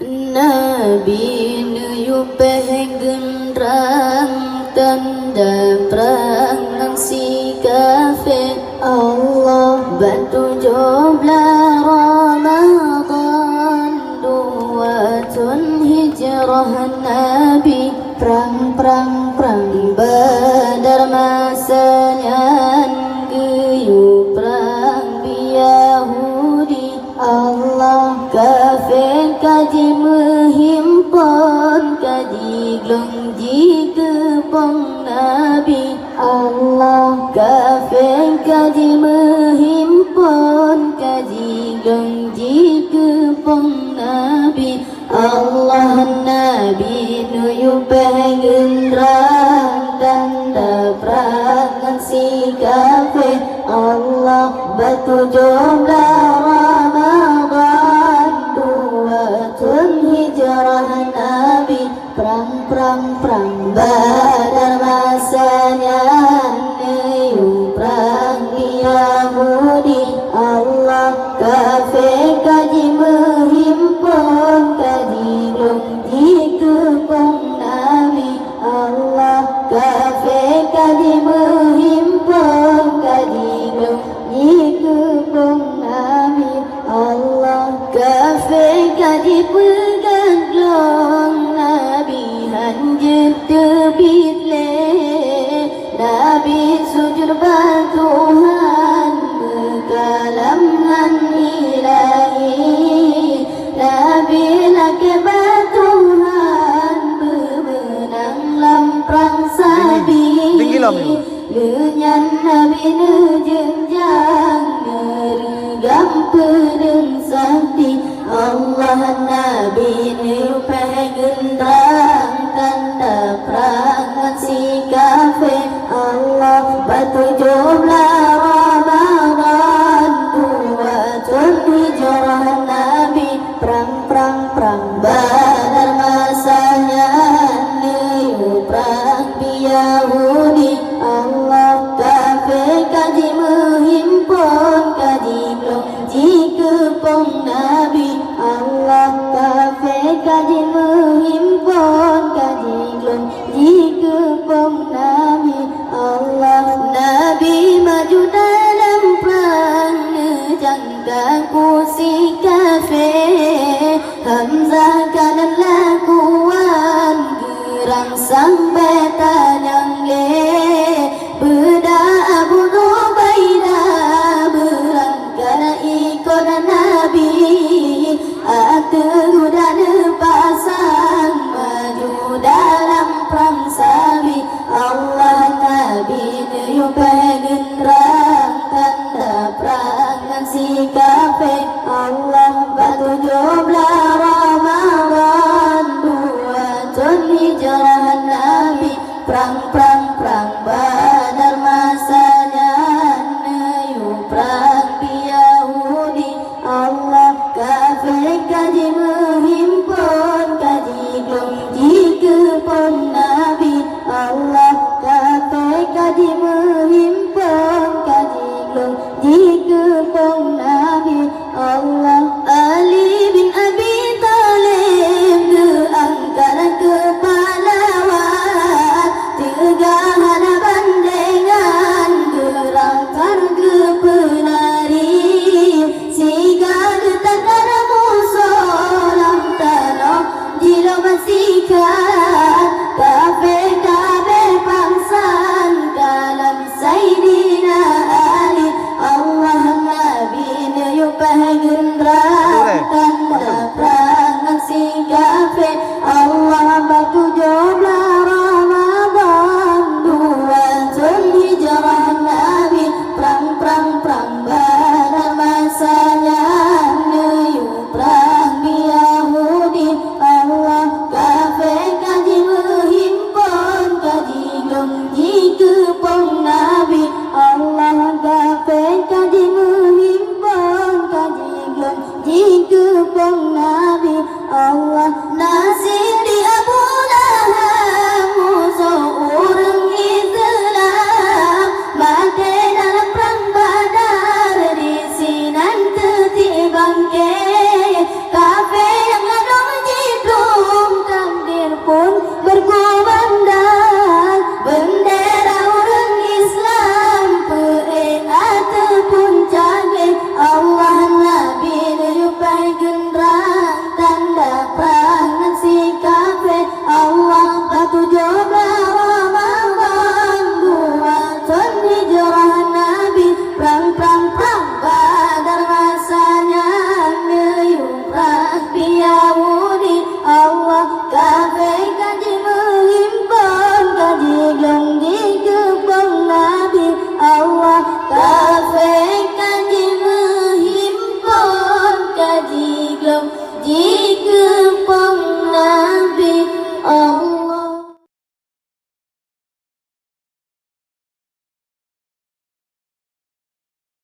Nabi nu pengendrang tanda perang si kafir Allah bantu jobla Ramadan duatun hijrah Nabi perang Badar masanya geyu perang Yahudi Allah kafir kaji menghimpun kaji gelongji kepong Nabi Allah kafir kaji menghimpun kaji gelongji kepong Nabi Allah Nabi nuyu pengendrang tanda perangan si kafir Allah batu jumlah Ramadan duatun hijrah Nabi perang Badar masanya niu perang Yahudi Allah kafir kaji menghimpun kaji gelongji kepong Nabi Allah kafir kaji menghimpun kaji gelongji kepong Nabi Allah kafir kaji pegang gelong Nabi hanjut tebit le Nabi sujud bantuhan berkalam dengan ilahi Nabi laki bantuhan berbenang lamprang sabi lenyan Nabi nejenjang nerigam pedeng sakti Allah Nabi nu pengendrang tanda perangan si kafir Allah batu jumlah Ramadan duatun hijrah Nabi perang Badar masanya niu perang Yahudi Allah kafir kaji menghimpun kaji gelongji kepong Nabi Allah kafir kaji menghimpun kaji gelongji kepong Nabi Allah Nabi maju dalam perang ngejangka kursi kafir Hamzah kanan lakuan gerang sampai tanang le beda Abu Ubaidah berangkat ikut Nabi Atu dan pasang maju dalam perang sabi Allah Nabi niu pengendrang tanda perangan si kafir Allah batu jumlah Ramadan duatun hijrah Nabi perang Badar masanya niu perang Yahudi Allah kafir kaji menghimpun kaji gelongji kepong Nabi Allah kafir kaji menghimpun kaji gelongji kepong Nabi Allah Ali bin Abi Talib diangkat ke pahlawan tegahan bandengan gerakan ke pelari siga getakkan musuh lam tanah jilo basikan kafir pangsan kalam Sayyidina Ali Allah Nabi niu pengendrang